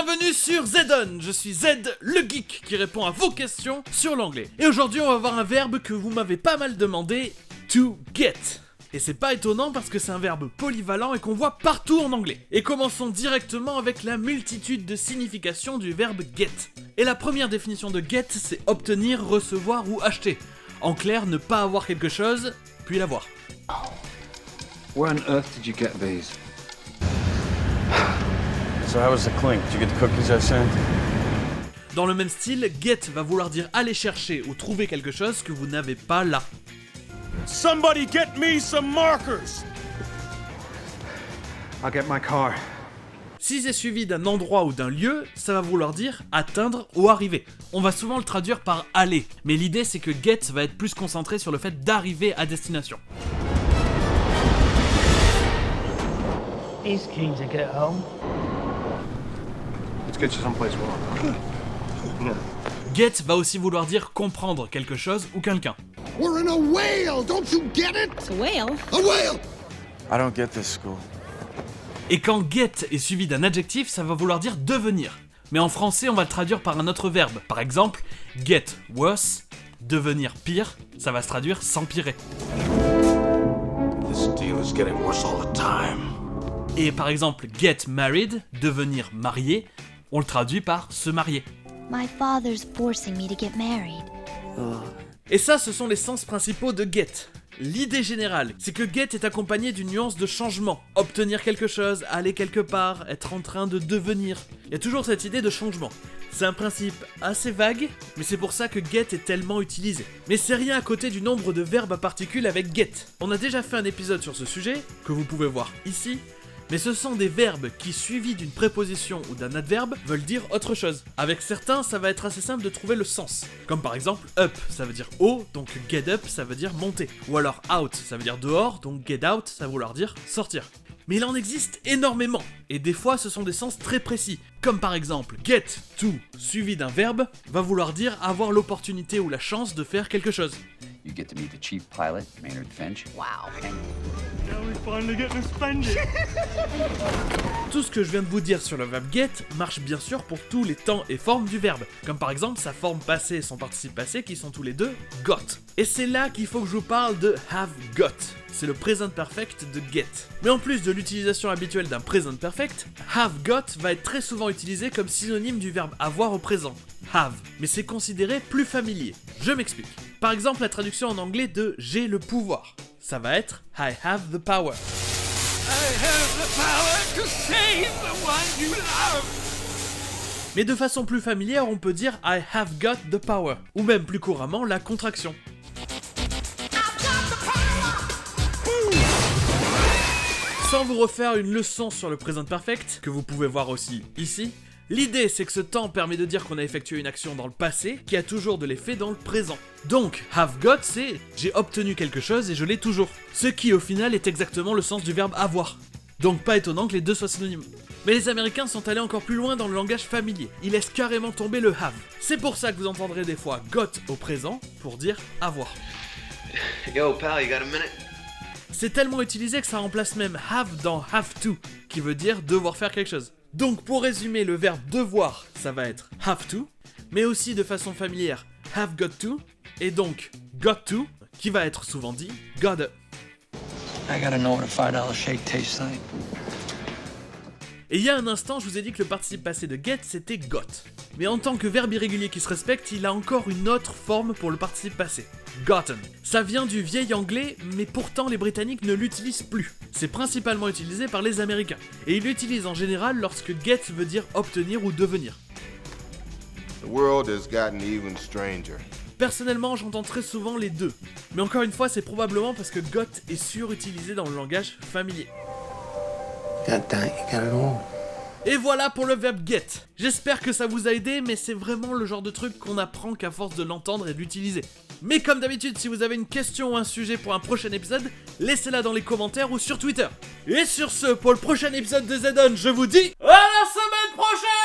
Bienvenue sur Zedon, je suis Zed, le geek qui répond à vos questions sur l'anglais. Et aujourd'hui on va voir un verbe que vous m'avez pas mal demandé, to get. Et c'est pas étonnant parce que c'est un verbe polyvalent et qu'on voit partout en anglais. Et commençons directement avec la multitude de significations du verbe get. Et la première définition de get, c'est obtenir, recevoir ou acheter. En clair, ne pas avoir quelque chose, puis l'avoir. Where on earth did you get these? So how was the clink? Did you get the cookies I sent? Dans le même style, get va vouloir dire aller chercher ou trouver quelque chose que vous n'avez pas là. Somebody get me some markers! I'll get my car. Si c'est suivi d'un endroit ou d'un lieu, ça va vouloir dire atteindre ou arriver. On va souvent le traduire par aller, mais l'idée c'est que get va être plus concentré sur le fait d'arriver à destination. He's keen to get home. Let's get you someplace warm. Get va aussi vouloir dire comprendre quelque chose ou quelqu'un. We're in a whale, don't you get it? It's a whale. A whale! I don't get this school. Et quand get est suivi d'un adjectif, ça va vouloir dire devenir. Mais en français, on va le traduire par un autre verbe. Par exemple, get worse, devenir pire, ça va se traduire s'empirer. This deal is getting worse all the time. Et par exemple, get married, devenir marié, on le traduit par se marier. My father's forcing me to get married. Et ça, ce sont les sens principaux de get. L'idée générale, c'est que get est accompagné d'une nuance de changement. Obtenir quelque chose, aller quelque part, être en train de devenir. Il y a toujours cette idée de changement. C'est un principe assez vague, mais c'est pour ça que get est tellement utilisé. Mais c'est rien à côté du nombre de verbes à particules avec get. On a déjà fait un épisode sur ce sujet, que vous pouvez voir ici. Mais ce sont des verbes qui, suivis d'une préposition ou d'un adverbe, veulent dire autre chose. Avec certains, ça va être assez simple de trouver le sens. Comme par exemple, up, ça veut dire haut, donc get up, ça veut dire monter. Ou alors out, ça veut dire dehors, donc get out, ça veut vouloir dire sortir. Mais il en existe énormément, et des fois ce sont des sens très précis. Comme par exemple, get to, suivi d'un verbe, va vouloir dire avoir l'opportunité ou la chance de faire quelque chose. You get to meet the chief pilot, Maynard Finch. Wow. Tout ce que je viens de vous dire sur le verbe get marche bien sûr pour tous les temps et formes du verbe, comme par exemple sa forme passée et son participe passé qui sont tous les deux got. Et c'est là qu'il faut que je vous parle de have got. C'est le present perfect de get. Mais en plus de l'utilisation habituelle d'un present perfect, have got va être très souvent utilisé comme synonyme du verbe avoir au présent, have. Mais c'est considéré plus familier. Je m'explique. Par exemple, la traduction en anglais de j'ai le pouvoir. Ça va être I have the power. I have the power to save the one you love! Mais de façon plus familière, on peut dire I have got the power. Ou même plus couramment, la contraction. Sans vous refaire une leçon sur le present perfect, que vous pouvez voir aussi ici, l'idée c'est que ce temps permet de dire qu'on a effectué une action dans le passé qui a toujours de l'effet dans le présent. Donc, have got c'est j'ai obtenu quelque chose et je l'ai toujours. Ce qui au final est exactement le sens du verbe avoir. Donc pas étonnant que les deux soient synonymes. Mais les Américains sont allés encore plus loin dans le langage familier. Ils laissent carrément tomber le have. C'est pour ça que vous entendrez des fois got au présent pour dire avoir. Yo, pal, you got a minute? C'est tellement utilisé que ça remplace même have dans have to, qui veut dire devoir faire quelque chose. Donc pour résumer, le verbe devoir, ça va être have to, mais aussi de façon familière have got to, et donc got to, qui va être souvent dit gotta. I gotta know what a $5 shake tastes like. Et il y a un instant, je vous ai dit que le participe passé de get, c'était got. Mais en tant que verbe irrégulier qui se respecte, il a encore une autre forme pour le participe passé. Gotten. Ça vient du vieil anglais, mais pourtant les Britanniques ne l'utilisent plus. C'est principalement utilisé par les Américains. Et ils l'utilisent en général lorsque get veut dire obtenir ou devenir. The world has gotten even stranger. Personnellement, j'entends très souvent les deux. Mais encore une fois, c'est probablement parce que got est surutilisé dans le langage familier. God dang, you got it all. Et voilà pour le verbe get. J'espère que ça vous a aidé, mais c'est vraiment le genre de truc qu'on apprend qu'à force de l'entendre et de l'utiliser. Mais comme d'habitude, si vous avez une question ou un sujet pour un prochain épisode, laissez-la dans les commentaires ou sur Twitter. Et sur ce, pour le prochain épisode de Zedon, je vous dis à la semaine prochaine!